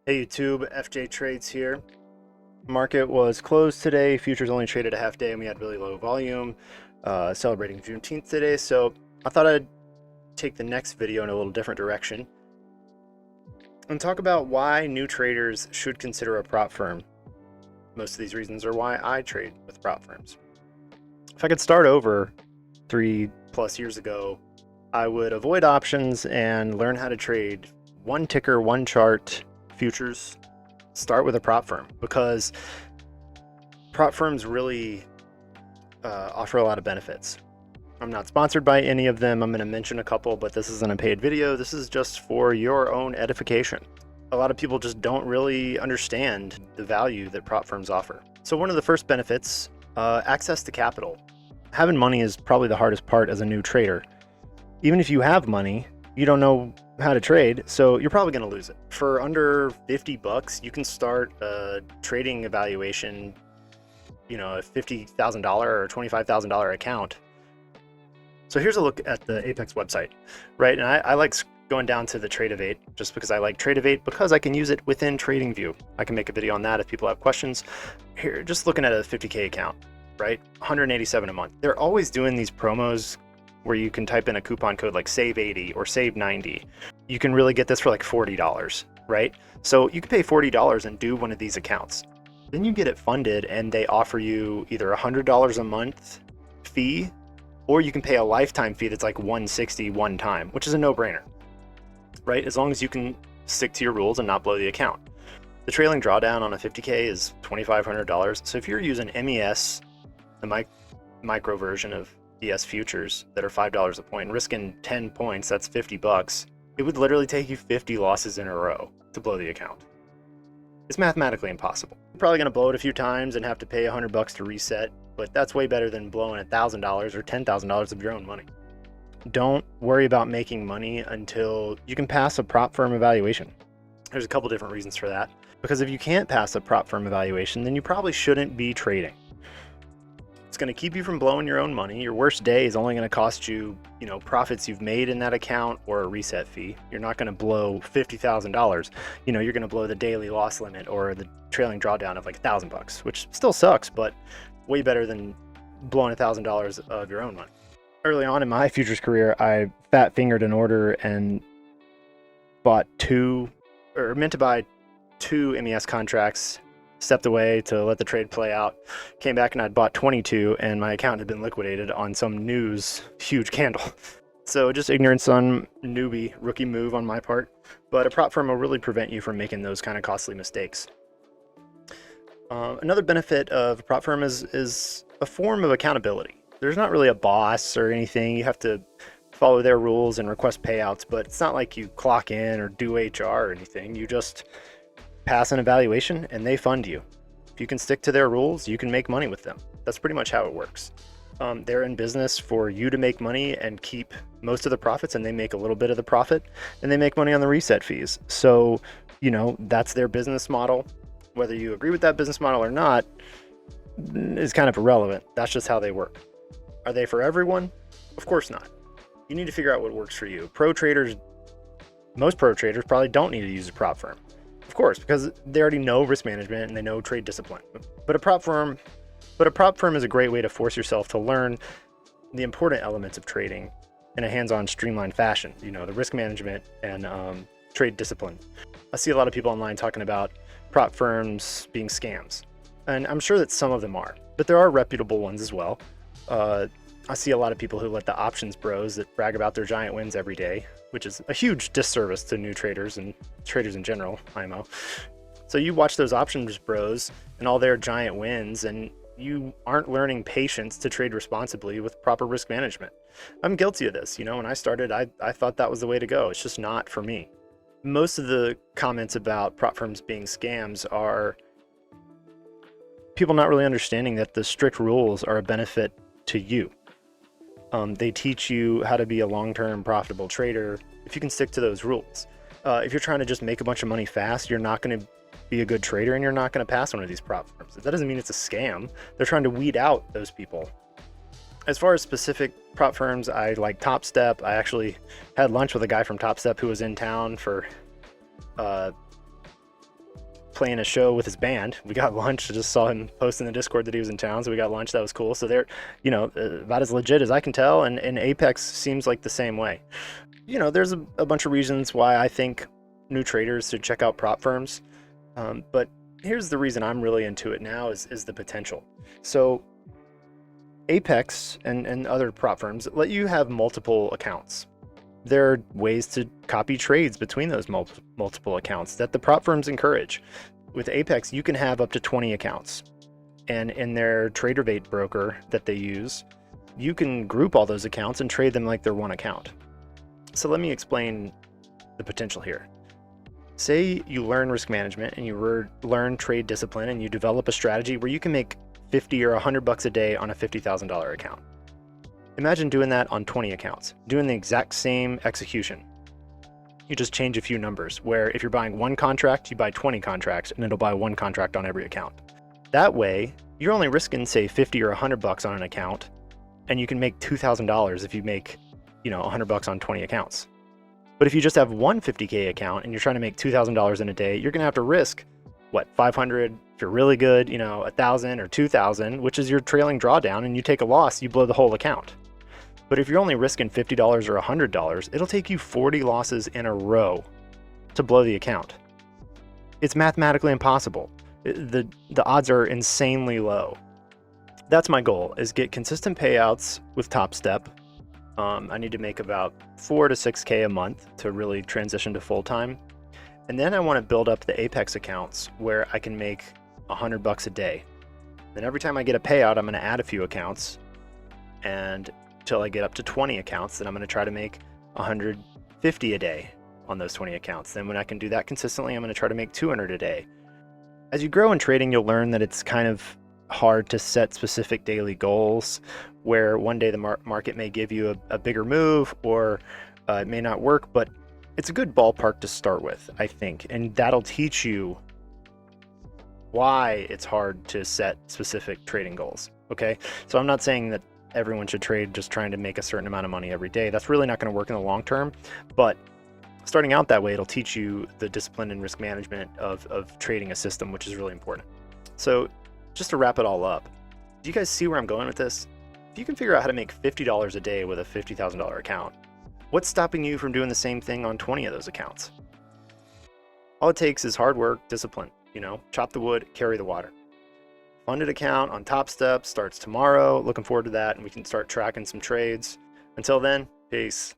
Hey YouTube, FJ Trades here. Market was closed today. Futures only traded a half day and we had really low volume, celebrating Juneteenth today. So I thought I'd take the next video in a little different direction and talk about why new traders should consider a prop firm. Most of these reasons are why I trade with prop firms. If I could start over 3+ years ago, I would avoid options and learn how to trade one ticker, one chart, futures. Start with a prop firm, because prop firms really offer a lot of benefits. I'm not sponsored by any of them. I'm going to mention a couple, but this isn't a paid video. This is just for your own edification. A lot of people just don't really understand the value that prop firms offer. So one of the first benefits, access to capital. Having money is probably the hardest part as a new trader. Even if you have money, you don't know how to trade, so you're probably going to lose it. For under 50 bucks, you can start a trading evaluation, a $50,000 or $25,000 account. So here's a look at the Apex website, right? And I like going down to the Tradevate just because I like Tradevate, because I can use it within TradingView. I can make a video on that if people have questions. Here, just looking at a 50K account, right? $187 a month. They're always doing these promos where you can type in a coupon code like SAVE80 or SAVE90. You can really get this for like $40, right? So you can pay $40 and do one of these accounts. Then you get it funded and they offer you either $100 a month fee, or you can pay a lifetime fee that's like $160 one time, which is a no-brainer, right? As long as you can stick to your rules and not blow the account. The trailing drawdown on a 50K is $2,500. So if you're using MES, the micro version of ES futures that are $5 a point, and risking 10 points, that's 50 bucks. It would literally take you 50 losses in a row to blow the account. It's mathematically impossible. You're probably going to blow it a few times and have to pay 100 bucks to reset, but that's way better than blowing $1,000 or $10,000 of your own money. Don't worry about making money until you can pass a prop firm evaluation. There's a couple different reasons for that. Because if you can't pass a prop firm evaluation, then you probably shouldn't be trading. It's going to keep you from blowing your own money. Your worst day is only going to cost you, profits you've made in that account or a reset fee. You're not going to blow $50,000. You're going to blow the daily loss limit or the trailing drawdown of like $1,000, which still sucks, but way better than blowing $1,000 of your own money. Early on in my futures career, I fat fingered an order and meant to buy two MES contracts, stepped away to let the trade play out, came back and I'd bought 22 and my account had been liquidated on some news huge candle. So just ignorance on rookie move on my part, but a prop firm will really prevent you from making those kind of costly mistakes. Another benefit of a prop firm is a form of accountability. There's not really a boss or anything. You have to follow their rules and request payouts, but it's not like you clock in or do HR or anything. You just pass an evaluation and they fund you. If you can stick to their rules, you can make money with them. That's pretty much how it works. They're in business for you to make money and keep most of the profits, and they make a little bit of the profit, and they make money on the reset fees. So, that's their business model. Whether you agree with that business model or not is kind of irrelevant. That's just how they work. Are they for everyone? Of course not. You need to figure out what works for you. Most pro traders probably don't need to use a prop firm. Of course, because they already know risk management and they know trade discipline. But a prop firm is a great way to force yourself to learn the important elements of trading in a hands-on, streamlined fashion. The risk management and trade discipline. I see a lot of people online talking about prop firms being scams, and I'm sure that some of them are, but there are reputable ones as well. I see a lot of people who let the options bros that brag about their giant wins every day, which is a huge disservice to new traders and traders in general, IMO. So you watch those options bros and all their giant wins, and you aren't learning patience to trade responsibly with proper risk management. I'm guilty of this. When I started, I thought that was the way to go. It's just not for me. Most of the comments about prop firms being scams are people not really understanding that the strict rules are a benefit to you. They teach you how to be a long-term profitable trader if you can stick to those rules. If you're trying to just make a bunch of money fast, you're not going to be a good trader and you're not going to pass one of these prop firms. That doesn't mean it's a scam. They're trying to weed out those people. As far as specific prop firms, I like Top Step. I actually had lunch with a guy from Top Step who was in town for playing a show with his band. We got lunch. I just saw him post in the Discord that he was in town, so we got lunch. That was cool. So they're, you know, about as legit as I can tell, and Apex seems like the same way. You know, there's a bunch of reasons why I think new traders should check out prop firms, but here's the reason I'm really into it now is the potential. So Apex and other prop firms let you have multiple accounts. There are ways to copy trades between those multiple accounts that the prop firms encourage. With Apex, you can have up to 20 accounts. And in their TraderBait broker that they use, you can group all those accounts and trade them like they're one account. So let me explain the potential here. Say you learn risk management and you learn trade discipline and you develop a strategy where you can make 50 or $100 a day on a $50,000 account. Imagine doing that on 20 accounts, doing the exact same execution. You just change a few numbers, where if you're buying one contract, you buy 20 contracts, and it'll buy one contract on every account. That way, you're only risking, say, 50 or $100 on an account, and you can make $2,000 if you make, you know, $100 on 20 accounts. But if you just have one 50K account and you're trying to make $2,000 in a day, you're gonna have to risk, what, 500? If you're really good, you know, 1,000 or 2,000, which is your trailing drawdown, and you take a loss, you blow the whole account. But if you're only risking $50 or $100, it'll take you 40 losses in a row to blow the account. It's mathematically impossible. The odds are insanely low. That's my goal, is get consistent payouts with Top Step. I need to make about 4 to 6K a month to really transition to full-time. And then I want to build up the Apex accounts where I can make $100 a day. Then every time I get a payout, I'm going to add a few accounts, and until I get up to 20 accounts, then I'm going to try to make 150 a day on those 20 accounts. Then when I can do that consistently, I'm going to try to make 200 a day. As you grow in trading, you'll learn that it's kind of hard to set specific daily goals, where one day the market may give you a bigger move, or it may not work, but it's a good ballpark to start with, I think, and that'll teach you why it's hard to set specific trading goals. Okay, so I'm not saying that everyone should trade just trying to make a certain amount of money every day. That's really not going to work in the long term, but starting out that way, it'll teach you the discipline and risk management of trading a system, which is really important. So just to wrap it all up, do you guys see where I'm going with this? If you can figure out how to make $50 a day with a $50,000 account, what's stopping you from doing the same thing on 20 of those accounts? All it takes is hard work, discipline, you know, chop the wood, carry the water. Funded account on Top Step starts tomorrow. Looking forward to that, and we can start tracking some trades. Until then, peace.